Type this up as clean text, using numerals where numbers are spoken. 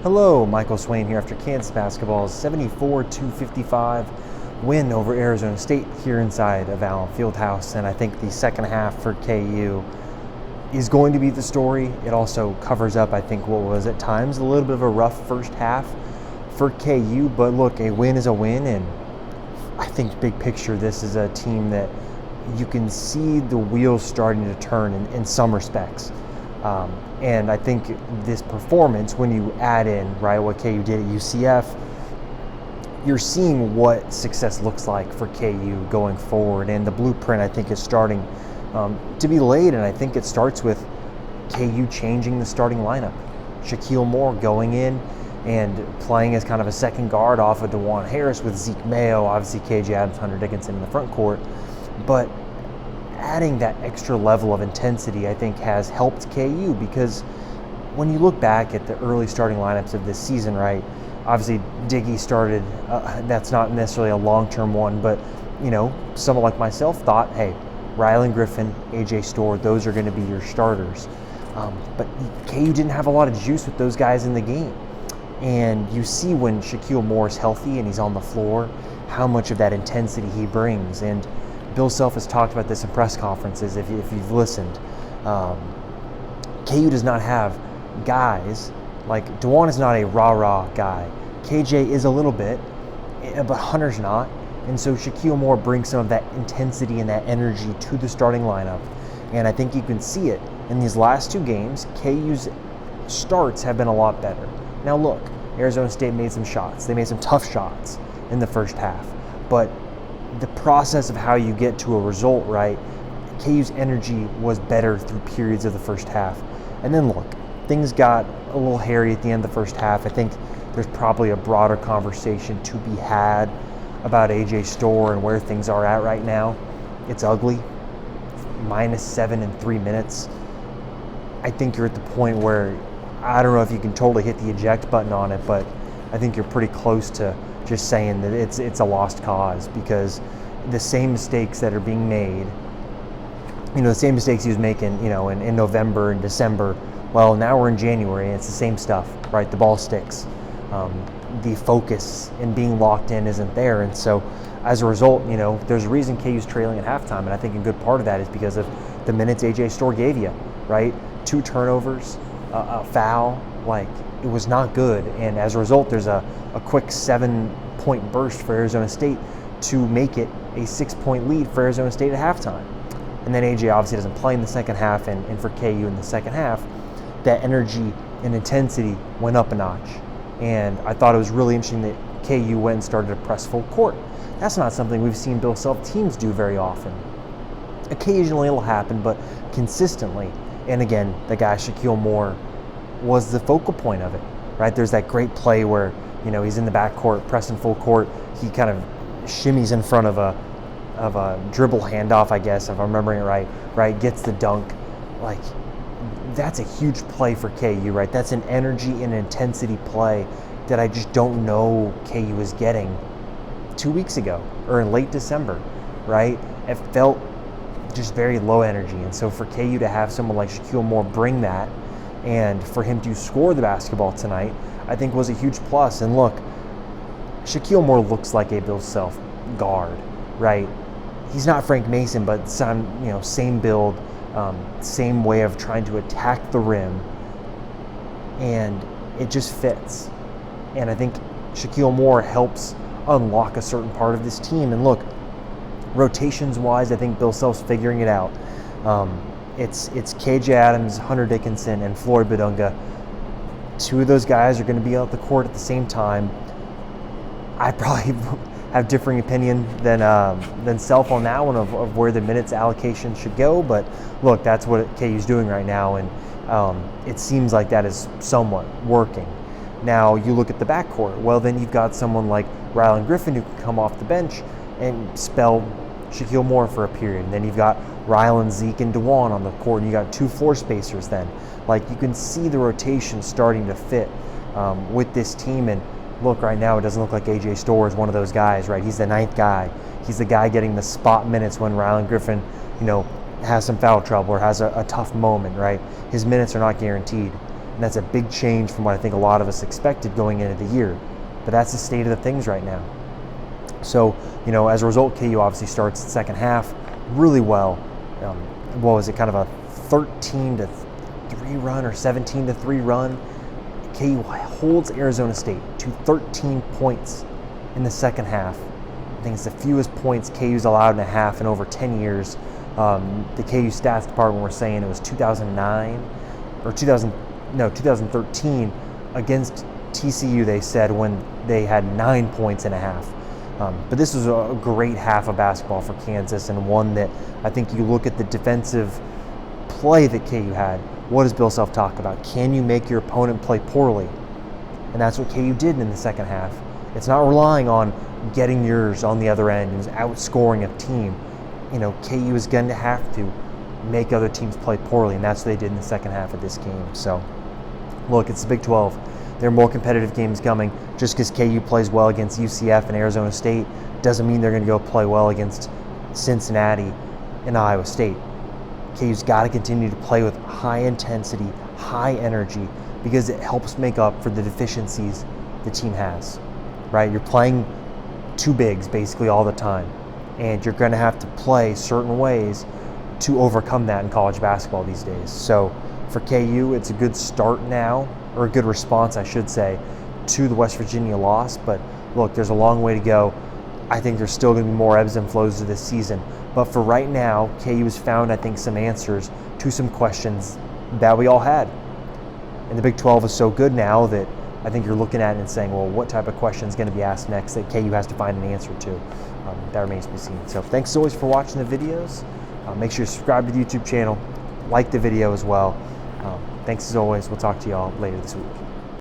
Hello, Michael Swain here after Kansas basketball's 74-55 win over Arizona State here inside of Allen Fieldhouse. And I think the second half for KU is going to be the story. It also covers up, I think, what was at times a little bit of a rough first half for KU. But look, a win is a win, and I think big picture, this is a team that you can see the wheels starting to turn in some respects. And I think this performance, when you add in, right, what KU did at UCF, you're seeing what success looks like for KU going forward. And the blueprint, I think, is starting to be laid. And I think it starts with KU changing the starting lineup. Shaquille Moore going in and playing as kind of a second guard off of DeJuan Harris with Zeke Mayo, obviously KJ Adams, Hunter Dickinson in the front court. But adding that extra level of intensity, I think, has helped KU, because when you look back at the early starting lineups of this season, right, obviously Diggy started, that's not necessarily a long-term one, but, you know, someone like myself thought, hey, Rylan Griffin, AJ Storr, those are going to be your starters. But KU didn't have a lot of juice with those guys in the game. And you see when Shaquille Moore is healthy and he's on the floor, how much of that intensity he brings. And Bill Self has talked about this in press conferences, if you've listened. KU does not have guys, like DeJuan is not a rah-rah guy. KJ is a little bit, but Hunter's not. And so Shaquille Moore brings some of that intensity and that energy to the starting lineup. And I think you can see it. In these last two games, KU's starts have been a lot better. Now look, Arizona State made some shots. They made some tough shots in the first half. But the process of how you get to a result, right, KU's energy was better through periods of the first half. And then look, things got a little hairy at the end of the first half. I think there's probably a broader conversation to be had about AJ Storr and where things are at right now. It's ugly. -7 in 3 minutes. I think you're at the point where, I don't know if you can totally hit the eject button on it, but I think you're pretty close to just saying that it's a lost cause, because the same mistakes that are being made, you know, the same mistakes he was making, you know, in November and December, well, now we're in January and it's the same stuff, right? The ball sticks. The focus and being locked in isn't there. And so as a result, you know, there's a reason KU's trailing at halftime, and I think a good part of that is because of the minutes AJ Storr gave you, right? 2 turnovers, a foul, like, it was not good. And as a result, there's a quick 7-point burst for Arizona State to make it a 6-point lead for Arizona State at halftime. And then AJ obviously doesn't play in the second half, and for KU in the second half, that energy and intensity went up a notch. And I thought it was really interesting that KU went and started to press full court. That's not something we've seen Bill Self teams do very often. Occasionally it'll happen, but consistently. And again, the guy Shaquille Moore was the focal point of it, right? There's that great play where, you know, he's in the backcourt, pressing full court. He kind of shimmies in front of a dribble handoff, I guess, if I'm remembering it right? Gets the dunk. Like, that's a huge play for KU, right? That's an energy and intensity play that I just don't know KU was getting 2 weeks ago or in late December, right? It felt just very low energy. And so for KU to have someone like Shaquille Moore bring that, and for him to score the basketball tonight, I think was a huge plus. And look, Shaquille Moore looks like a Bill Self guard, right? He's not Frank Mason, but same build, same way of trying to attack the rim, and it just fits. And I think Shaquille Moore helps unlock a certain part of this team. And look, rotations-wise, I think Bill Self's figuring it out. It's KJ Adams, Hunter Dickinson, and Floyd Badunga. 2 of those guys are going to be out the court at the same time. I probably have differing opinion than Self on that one of where the minutes allocation should go. But look, that's what KU's doing right now, and it seems like that is somewhat working. Now you look at the backcourt. Well, then you've got someone like Rylan Griffin who can come off the bench and spell Shaquille Moore for a period. And then you've got Rylan, Zeke, and DeJuan on the court, and you got 2 floor spacers then. Like, you can see the rotation starting to fit with this team. And look, right now it doesn't look like AJ Storr is one of those guys, right? He's the 9th guy. He's the guy getting the spot minutes when Rylan Griffin, has some foul trouble or has a tough moment, right? His minutes are not guaranteed. And that's a big change from what I think a lot of us expected going into the year. But that's the state of the things right now. So, as a result, KU obviously starts the second half really well. What was it, kind of a 13-3 run or 17-3 run? KU holds Arizona State to 13 points in the second half. I think it's the fewest points KU's allowed in a half in over 10 years. The KU stats department were saying it was 2013 against TCU, they said, when they had 9 points in a half. But this was a great half of basketball for Kansas, and one that I think you look at the defensive play that KU had. What does Bill Self talk about? Can you make your opponent play poorly? And that's what KU did in the second half. It's not relying on getting yours on the other end and outscoring a team. KU is going to have to make other teams play poorly, and that's what they did in the second half of this game. So, look, it's the Big 12. There are more competitive games coming. Just because KU plays well against UCF and Arizona State doesn't mean they're going to go play well against Cincinnati and Iowa State. KU's got to continue to play with high intensity, high energy, because it helps make up for the deficiencies the team has, right? You're playing two bigs basically all the time, and you're going to have to play certain ways to overcome that in college basketball these days. So for KU, it's a good start now, or a good response, I should say, to the West Virginia loss. But look, there's a long way to go. I think there's still going to be more ebbs and flows to this season. But for right now, KU has found, I think, some answers to some questions that we all had. And the Big 12 is so good now that I think you're looking at it and saying, well, what type of question is going to be asked next that KU has to find an answer to? That remains to be seen. So thanks as always for watching the videos. Make sure you subscribe to the YouTube channel. Like the video as well. Thanks as always. We'll talk to y'all later this week.